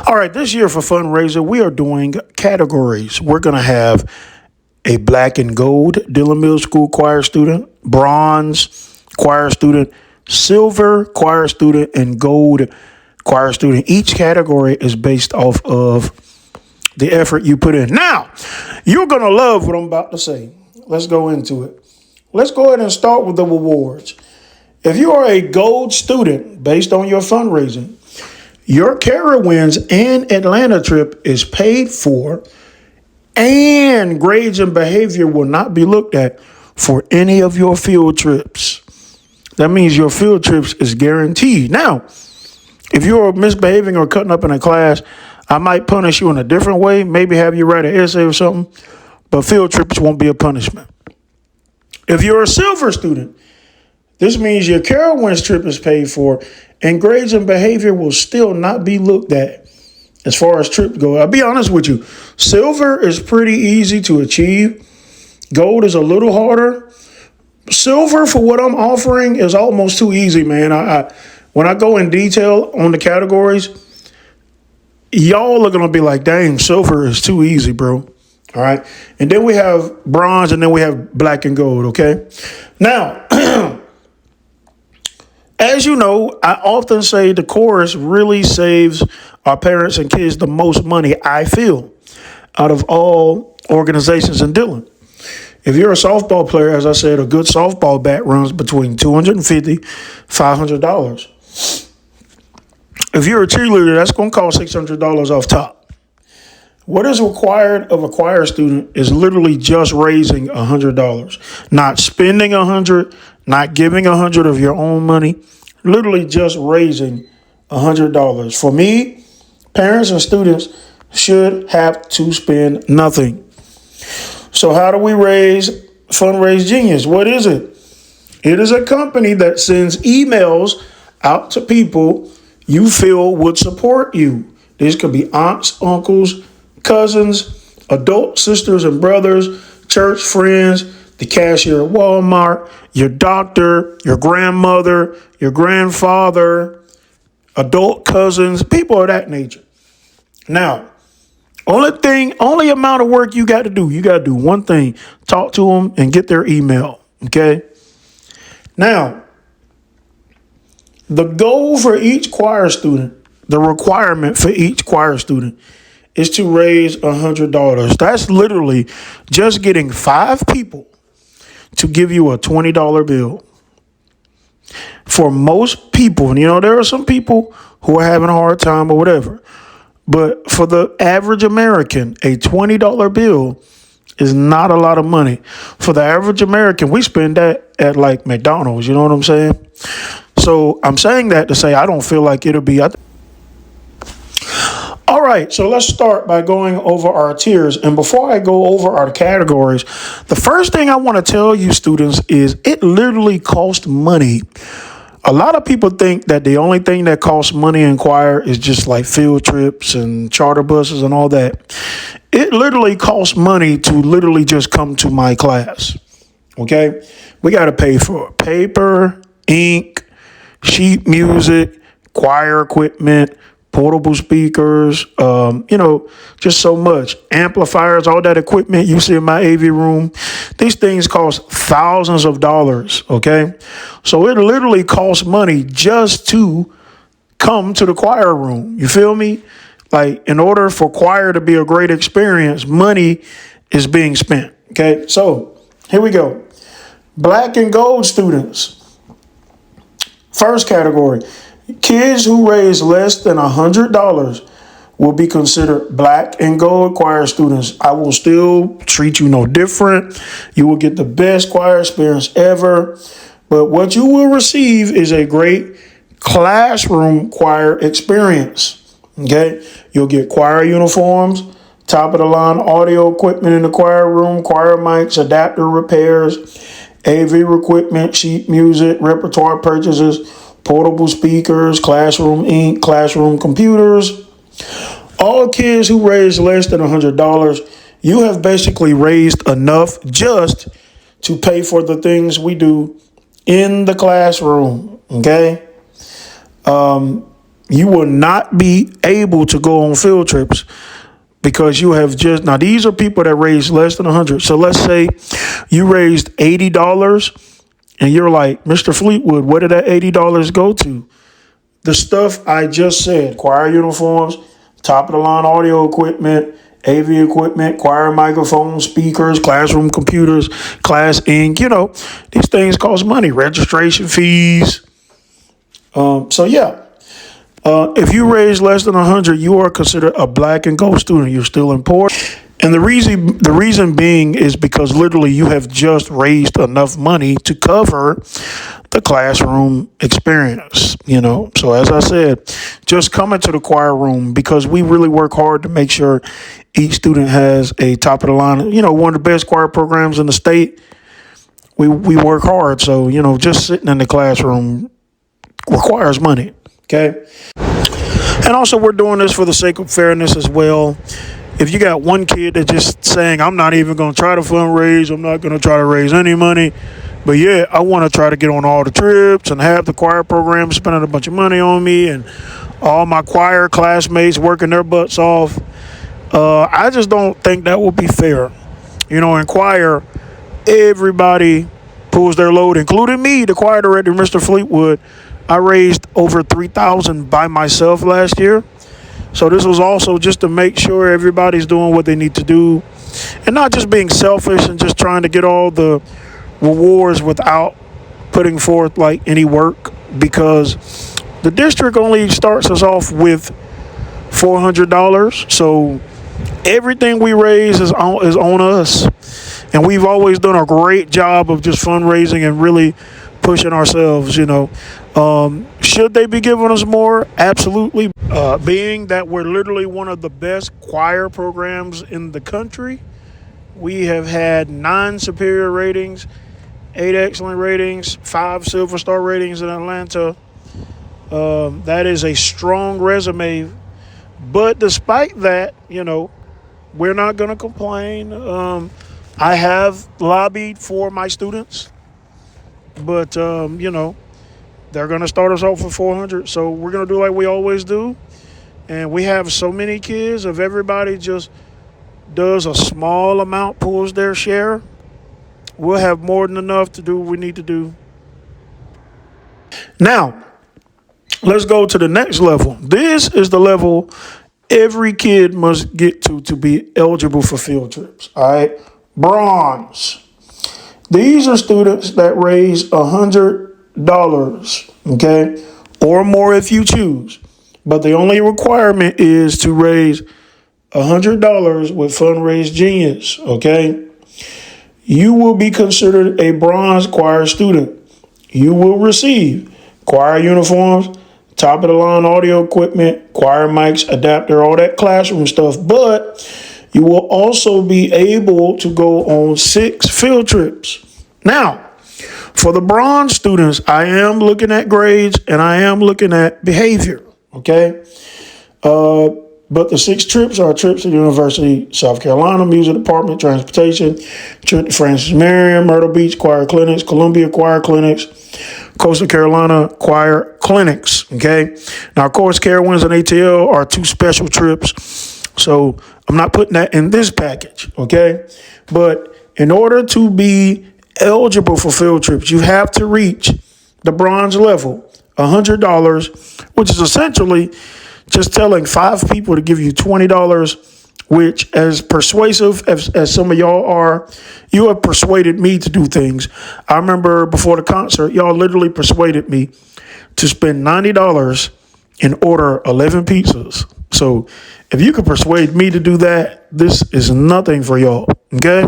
All right, this year for fundraiser, we are doing categories. We're going to have a black and gold Dillon Middle School choir student, bronze choir student, silver choir student, and gold choir student. Each category is based off of the effort you put in. Now, you're going to love what I'm about to say. Let's go into it. Let's go ahead and start with the rewards. If you are a gold student based on your fundraising, your Carowinds and Atlanta trip is paid for, and grades and behavior will not be looked at for any of your field trips. That means your field trips is guaranteed. Now, if you're misbehaving or cutting up in a class, I might punish you in a different way, maybe have you write an essay or something, but field trips won't be a punishment. If you're a silver student, this means your Carowinds trip is paid for, and grades and behavior will still not be looked at as far as trip go. I'll be honest with you. Silver is pretty easy to achieve. Gold is a little harder. Silver, for what I'm offering, is almost too easy, man. When I go in detail on the categories, y'all are going to be like, dang, silver is too easy, bro. All right. And then we have bronze, and then we have black and gold, okay? Now, as you know, I often say the chorus really saves our parents and kids the most money, I feel, out of all organizations in Dillon. If you're a softball player, as I said, a good softball bat runs between $250, $500. If you're a cheerleader, that's going to cost $600 off top. What is required of a choir student is literally just raising $100, not spending $100, not giving $100 of your own money, literally just raising $100. For me, parents and students should have to spend nothing. So how do we raise Fundraise Genius? What is it? It is a company that sends emails out to people you feel would support you. These could be aunts, uncles, cousins, adult sisters and brothers, church friends, the cashier at Walmart, your doctor, your grandmother, your grandfather, adult cousins, people of that nature. Now, only amount of work you got to do one thing, talk to them and get their email, okay? Now, the goal for each choir student, the requirement for each choir student is to raise $100. That's literally just getting 5 people to give you a $20 bill. For most people, and there are some people who are having a hard time or whatever, but for the average American, a $20 bill is not a lot of money. For the average American, we spend that at like McDonald's, you know what I'm saying? So I'm saying that to say I don't feel like it'll be. All right, so let's start by going over our tiers. And before I go over our categories, the first thing I want to tell you students is it literally costs money. A lot of people think that the only thing that costs money in choir is just like field trips and charter buses and all that. It literally costs money to literally just come to my class, okay? We got to pay for paper, ink, sheet music, choir equipment, portable speakers, just so much. Amplifiers, all that equipment you see in my AV room. These things cost thousands of dollars, okay? So it literally costs money just to come to the choir room. You feel me? Like, in order for choir to be a great experience, money is being spent, okay? So here we go. Black and gold students. First category. Kids who raise less than $100 will be considered black and gold choir students. I will still treat you no different. You will get the best choir experience ever. But what you will receive is a great classroom choir experience. Okay? You'll get choir uniforms, top of the line audio equipment in the choir room, choir mics, adapter repairs, AV equipment, sheet music, repertoire purchases, portable speakers, classroom ink, classroom computers. All kids who raise less than $100, you have basically raised enough just to pay for the things we do in the classroom, okay? you will not be able to go on field trips because you have just, now these are people that raise less than 100. So let's say you raised $80 and you're like, Mr. Fleetwood, where did that $80 go to? The stuff I just said: choir uniforms, top of the line audio equipment, AV equipment, choir microphones, speakers, classroom computers, class ink. These things cost money, registration fees. If you raise less than 100, you are considered a black and gold student. You're still important. And the reason being is because literally you have just raised enough money to cover the classroom experience, So as I said, just come into the choir room because we really work hard to make sure each student has a top of the line, one of the best choir programs in the state. We work hard. So, just sitting in the classroom requires money. Okay. And also we're doing this for the sake of fairness as well. If you got one kid that's just saying, I'm not even going to try to fundraise, I'm not going to try to raise any money, but yeah, I want to try to get on all the trips and have the choir program spending a bunch of money on me and all my choir classmates working their butts off. I just don't think that would be fair. In choir, everybody pulls their load, including me, the choir director, Mr. Fleetwood. I raised over $3,000 by myself last year. So this was also just to make sure everybody's doing what they need to do and not just being selfish and just trying to get all the rewards without putting forth any work, because the district only starts us off with $400. So everything we raise is on us. And we've always done a great job of just fundraising and really pushing ourselves, Should they be giving us more? Absolutely. Being that we're literally one of the best choir programs in the country, we have had 9 superior ratings, 8 excellent ratings, 5 silver star ratings in Atlanta. That is a strong resume. But despite that, we're not going to complain. I have lobbied for my students, but, they're going to start us off for 400. So we're going to do like we always do. And we have so many kids. If everybody just does a small amount, pulls their share, we'll have more than enough to do what we need to do. Now, let's go to the next level. This is the level every kid must get to be eligible for field trips. All right. Bronze. These are students that raise $100, okay, or more if you choose. But the only requirement is to raise $100 with Fundraise Genius, okay? You will be considered a bronze choir student. You will receive choir uniforms, top of the line audio equipment, choir mics, adapter, all that classroom stuff. But you will also be able to go on 6 field trips. Now, for the bronze students, I am looking at grades and I am looking at behavior, okay? But the 6 trips are trips to the University, South Carolina, Music Department, Transportation, trip to Francis Marion, Myrtle Beach Choir Clinics, Columbia Choir Clinics, Coastal Carolina Choir Clinics, okay? Now, of course, Carowinds and ATL are 2 special trips, so I'm not putting that in this package, okay? But in order to be eligible for field trips, you have to reach the bronze level, $100, which is essentially just telling 5 people to give you $20, which, as persuasive as some of y'all are, you have persuaded me to do things. I remember before the concert, y'all literally persuaded me to spend $90 and order 11 pizzas. So if you could persuade me to do that, this is nothing for y'all, okay?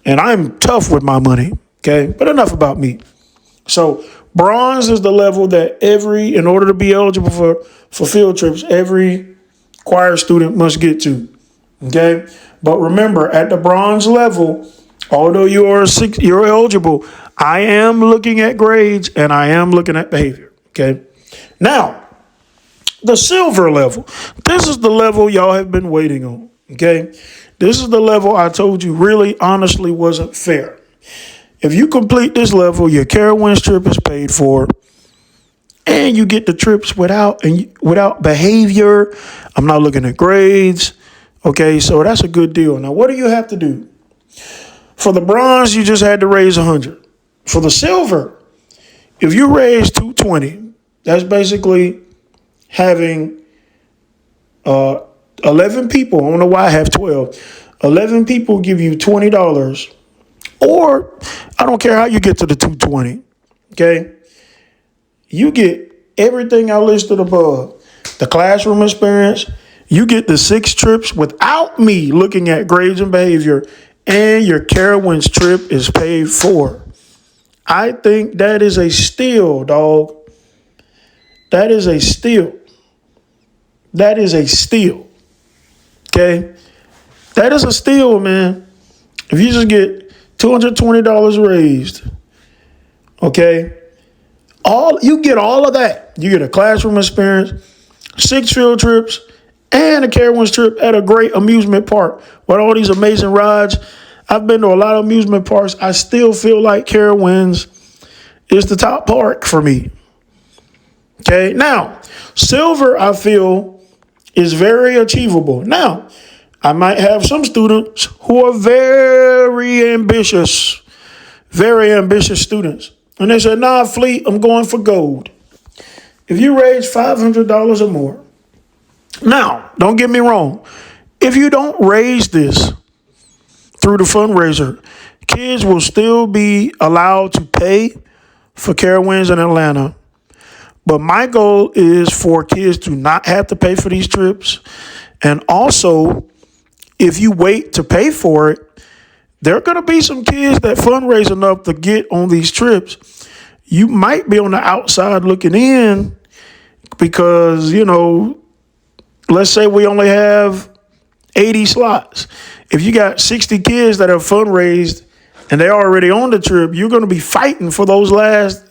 And I'm tough with my money, okay? But enough about me. So bronze is the level that in order to be eligible for field trips, every choir student must get to, okay? But remember, at the bronze level, although you're eligible, I am looking at grades and I am looking at behavior, okay? Now, the silver level. This is the level y'all have been waiting on, okay? This is the level I told you really honestly wasn't fair. If you complete this level, your Carowinds trip is paid for. and you get the trips without behavior. I'm not looking at grades. Okay, so that's a good deal. Now, what do you have to do? For the bronze, you just had to raise 100. For the silver, if you raise 220, that's basically having 11 people. I don't know why I have 12. 11 people give you $20. Or I don't care how you get to the 220. Okay? You get everything I listed above. The classroom experience. You get the 6 trips without me looking at grades and behavior. And your Carowinds trip is paid for. I think that is a steal, dog. That is a steal. That is a steal. Okay? That is a steal, man. If you just get $220 raised, okay? You get all of that. You get a classroom experience, 6 field trips, and a Carowinds trip at a great amusement park with all these amazing rides. I've been to a lot of amusement parks. I still feel like Carowinds is the top park for me. Okay, now, silver, I feel, is very achievable. Now, I might have some students who are very ambitious students. And they said, nah, Fleet, I'm going for gold. If you raise $500 or more. Now, don't get me wrong. If you don't raise this through the fundraiser, kids will still be allowed to pay for Carowinds in Atlanta. But my goal is for kids to not have to pay for these trips. And also, if you wait to pay for it, there are going to be some kids that fundraise enough to get on these trips. You might be on the outside looking in because, let's say we only have 80 slots. If you got 60 kids that have fundraised and they're already on the trip, you're going to be fighting for those last,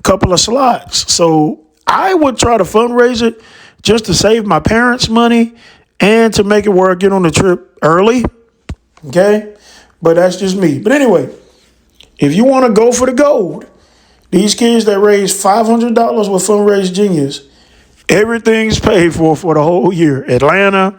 couple of slots. So I would try to fundraise it just to save my parents money and to make it where I get on the trip early. Okay? But that's just me. But anyway, if you want to go for the gold, these kids that raise $500 with Fundraise Genius, everything's paid for the whole year. Atlanta,